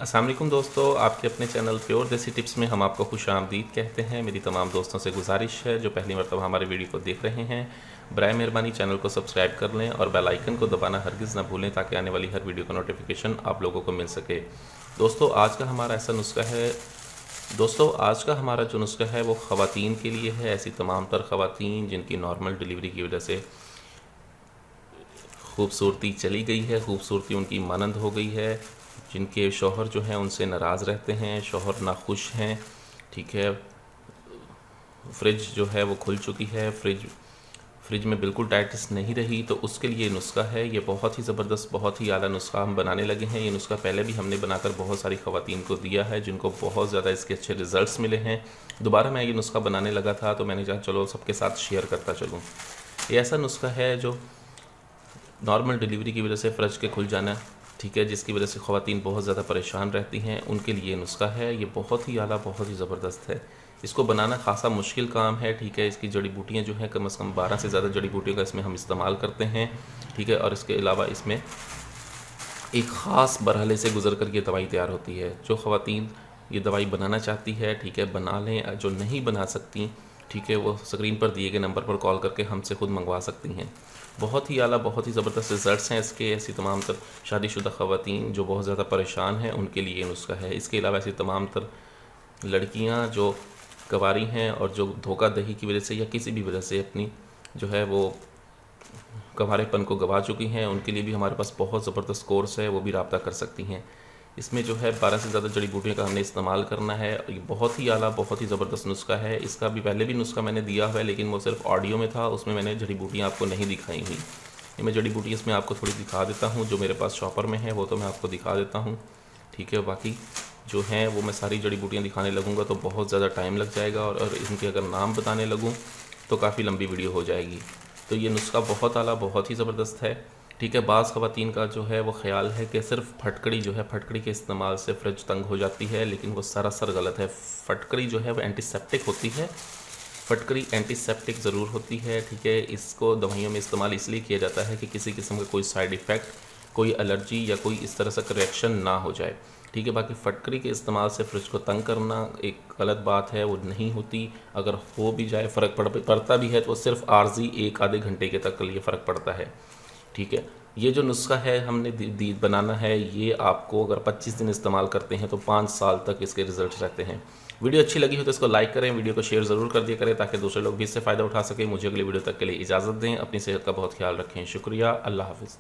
अस्सलाम वालेकुम दोस्तों, आपके अपने चैनल प्योर देसी टिप्स में हम आपको खुश आमदीद कहते हैं। मेरी तमाम दोस्तों से गुजारिश है जो पहली मरतबा हमारे वीडियो को देख रहे हैं, बराए मेहरबानी चैनल को सब्सक्राइब कर लें और बेल आइकन को दबाना हरगिज़ ना भूलें ताकि आने वाली हर वीडियो का नोटिफिकेशन आप लोगों को मिल सके। दोस्तों आज का हमारा जो नुस्खा है वो ख़वातीन के लिए है। ऐसी तमाम तर ख़वातीन जिनकी नॉर्मल डिलीवरी की वजह से खूबसूरती चली गई है, खूबसूरती उनकी मानंद हो गई है, जिनके शौहर जो हैं उनसे नाराज़ रहते हैं, शौहर नाखुश हैं, ठीक है। फ्रिज जो है वो खुल चुकी है, फ्रिज में बिल्कुल टाइटनेस नहीं रही, तो उसके लिए नुस्खा है। ये बहुत ही ज़बरदस्त, बहुत ही आला नुस्खा हम बनाने लगे हैं। ये नुस्खा पहले भी हमने बनाकर बहुत सारी ख़वातीन को दिया है जिनको बहुत ज़्यादा इसके अच्छे रिज़ल्ट्स मिले हैं। दोबारा मैं ये नुस्खा बनाने लगा था तो मैंने कहा चलो सबके साथ शेयर करता चलूँ। ये ऐसा नुस्खा है जो नॉर्मल डिलीवरी की वजह से फ्रिज के खुल जाना, ठीक है, जिसकी वजह से ख़वातीन बहुत ज़्यादा परेशान रहती हैं, उनके लिए नुस्खा है। ये बहुत ही आला, बहुत ही ज़बरदस्त है। इसको बनाना खासा मुश्किल काम है, ठीक है। इसकी जड़ी बूटियाँ जो हैं कम से कम 12 से ज़्यादा जड़ी बूटियों का इसमें हम इस्तेमाल करते हैं, ठीक है। और इसके अलावा इसमें एक ख़ास मरहले से गुज़र कर ये दवाई तैयार होती है। जो ख़वातीन ये दवाई बनाना चाहती है, ठीक है, बना लें। जो नहीं बना सकती, ठीक है, वो स्क्रीन पर दिए गए नंबर पर कॉल करके हमसे खुद मंगवा सकती हैं। बहुत ही आला, बहुत ही ज़बरदस्त रिज़ल्ट्स हैं इसके। ऐसी तमाम तर शादीशुदा ख़वातीन जो बहुत ज़्यादा परेशान हैं उनके लिए नुस्खा है। इसके अलावा ऐसी तमाम तर लड़कियां जो कवारी हैं और जो धोखा दही की वजह से या किसी भी वजह से अपनी जो है वो कंवारेपन को गंवा चुकी हैं, उनके लिए भी हमारे पास बहुत ज़बरदस्त कोर्स है, वो भी रब्ता कर सकती हैं। इसमें जो है 12 से ज़्यादा जड़ी बूटियों का हमने इस्तेमाल करना है। ये बहुत ही आला, बहुत ही ज़बरदस्त नुस्खा है। इसका भी पहले भी नुस्खा मैंने दिया हुआ है लेकिन वो सिर्फ ऑडियो में था, उसमें मैंने जड़ी बूटियाँ आपको नहीं दिखाई हुई। ये मैं जड़ी बूटी इसमें आपको थोड़ी दिखा देता हूँ, जो मेरे पास शॉपर में है वो तो मैं आपको दिखा देता हूँ, ठीक है। बाकी जो हैं वो मैं सारी जड़ी बूटियाँ दिखाने लगूँगा तो बहुत ज़्यादा टाइम लग जाएगा और इनके अगर नाम बताने लगूँ तो काफ़ी लंबी वीडियो हो जाएगी। तो ये नुस्खा बहुत आला, बहुत ही ज़बरदस्त है, ठीक है। बाज़ ख़वातीन का जो है वो ख़्याल है कि सिर्फ फटकड़ी जो है, फटकड़ी के इस्तेमाल से फ्रिज तंग हो जाती है, लेकिन वो सरासर गलत है। फटकड़ी जो है वो एंटीसेप्टिक होती है, फटकड़ी एंटीसेप्टिक ज़रूर होती है, ठीक है। इसको दवाइयों में इस्तेमाल इसलिए किया जाता है कि किसी किस्म का कोई साइड इफ़ेक्ट, कोई एलर्जी या कोई इस तरह से रिएक्शन ना हो जाए, ठीक है। बाकी फटकड़ी के इस्तेमाल से फ्रिज को तंग करना एक गलत बात है, वो नहीं होती। अगर हो भी जाए, फ़र्क पड़ता भी है तो सिर्फ आर्जी 1 आधे घंटे के तक के लिए फ़र्क पड़ता है, ठीक है। ये जो नुस्खा है हमने बनाना है, ये आपको अगर 25 दिन इस्तेमाल करते हैं तो 5 साल तक इसके रिज़ल्ट रहते हैं। वीडियो अच्छी लगी हो तो इसको लाइक करें, वीडियो को शेयर ज़रूर कर दिया करें ताकि दूसरे लोग भी इससे फ़ायदा उठा सकें। मुझे अगली वीडियो तक के लिए इजाज़त दें। अपनी सेहत का बहुत ख्याल रखें। शुक्रिया। अल्लाह हाफ़िज़।